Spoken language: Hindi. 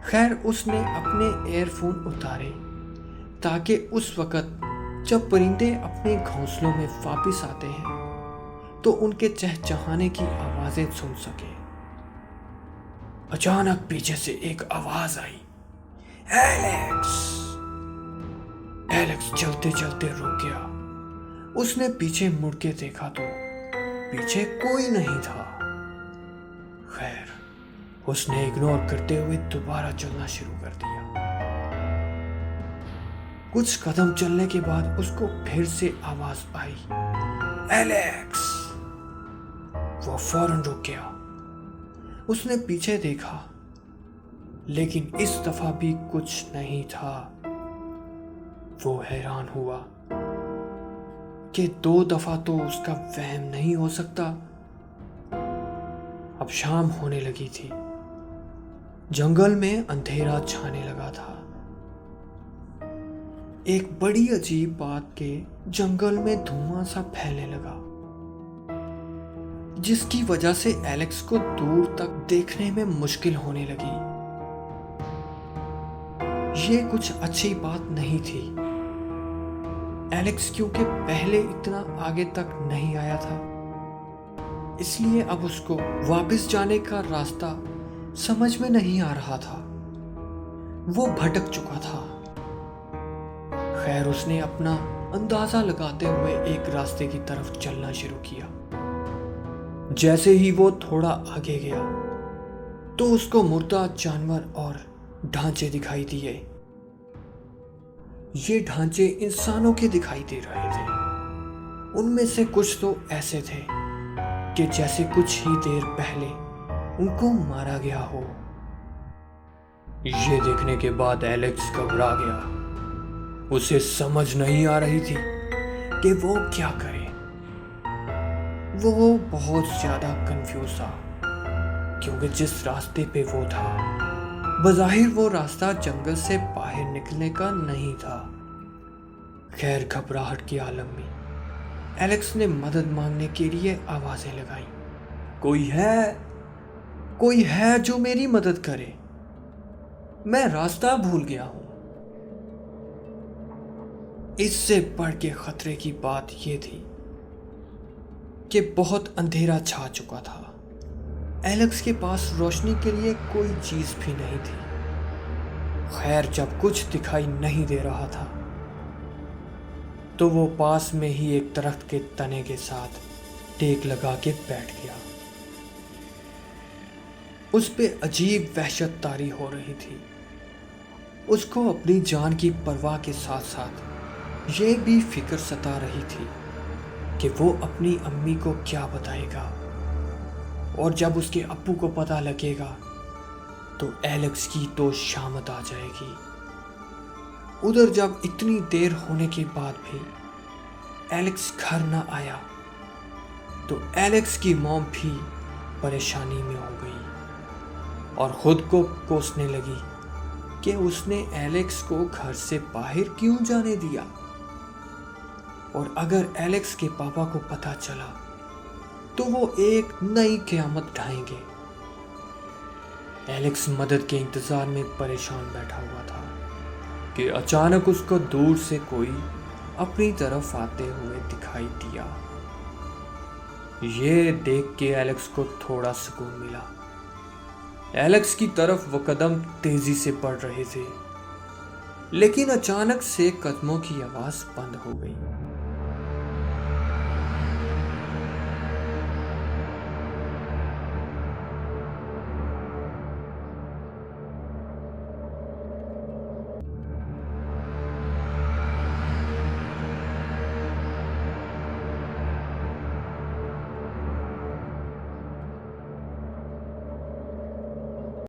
खैर उसने अपने एयरफोन उतारे ताकि उस वक़्त जब परिंदे अपने घोंसलों में वापस आते हैं तो उनके चहचहाने की आवाज़ें सुन सके। अचानक पीछे से एक आवाज़ आई, एलेक्स। एलेक्स चलते चलते रुक गया। उसने पीछे मुड़ के देखा तो पीछे कोई नहीं था। खैर उसने इग्नोर करते हुए दोबारा चलना शुरू कर दिया। कुछ कदम चलने के बाद उसको फिर से आवाज आई, एलेक्स। वो फौरन रुक गया। उसने पीछे देखा लेकिन इस दफा भी कुछ नहीं था। वो हैरान हुआ कि 2 दफा तो उसका वहम नहीं हो सकता। अब शाम होने लगी थी। जंगल में अंधेरा छाने लगा था। एक बड़ी अजीब बात के जंगल में धुआं सा फैलने लगा जिसकी वजह से एलेक्स को दूर तक देखने में मुश्किल होने लगी। ये कुछ अच्छी बात नहीं थी। एलेक्स क्योंकि पहले इतना आगे तक नहीं आया था इसलिए अब उसको वापस जाने का रास्ता समझ में नहीं आ रहा था। वो भटक चुका था। खैर उसने अपना अंदाजा लगाते हुए एक रास्ते की तरफ चलना शुरू किया। जैसे ही वो थोड़ा आगे गया तो उसको मुर्दा जानवर और ढांचे दिखाई दिए। ये ढांचे इंसानों के दिखाई दे रहे थे। उनमें से कुछ तो ऐसे थे कि जैसे कुछ ही देर पहले उनको मारा गया हो। ये देखने के बाद एलेक्स घबरा गया। उसे समझ नहीं आ रही थी कि वो क्या करे। वो बहुत ज्यादा कंफ्यूज था क्योंकि जिस रास्ते पे वो था बज़ाहिर वो रास्ता जंगल से बाहर निकलने का नहीं था। खैर घबराहट के आलम में एलेक्स ने मदद मांगने के लिए आवाजें लगाई, कोई है जो मेरी मदद करे, मैं रास्ता भूल गया हूं। इससे बढ़ के खतरे की बात यह थी कि बहुत अंधेरा छा चुका था। एलेक्स के पास रोशनी के लिए कोई चीज भी नहीं थी। खैर जब कुछ दिखाई नहीं दे रहा था तो वो पास में ही एक दरख्त के तने के साथ टेक लगा के बैठ गया। उस पे अजीब वहशत तारी हो रही थी। उसको अपनी जान की परवाह के साथ साथ ये भी फिक्र सता रही थी कि वो अपनी अम्मी को क्या बताएगा और जब उसके अप्पू को पता लगेगा तो एलेक्स की तो शामत आ जाएगी। उधर जब इतनी देर होने के बाद भी एलेक्स घर न आया तो एलेक्स की मॉम भी परेशानी में हो गई और खुद को कोसने लगी कि उसने एलेक्स को घर से बाहर क्यों जाने दिया और अगर एलेक्स के पापा को पता चला तो वो एक नई क़यामत ढाएंगे। एलेक्स मदद के इंतजार में परेशान बैठा हुआ था कि अचानक उसको दूर से कोई अपनी तरफ आते हुए दिखाई दिया। ये देख के एलेक्स को थोड़ा सुकून मिला। एलेक्स की तरफ वो कदम तेजी से बढ़ रहे थे लेकिन अचानक से कदमों की आवाज बंद हो गई।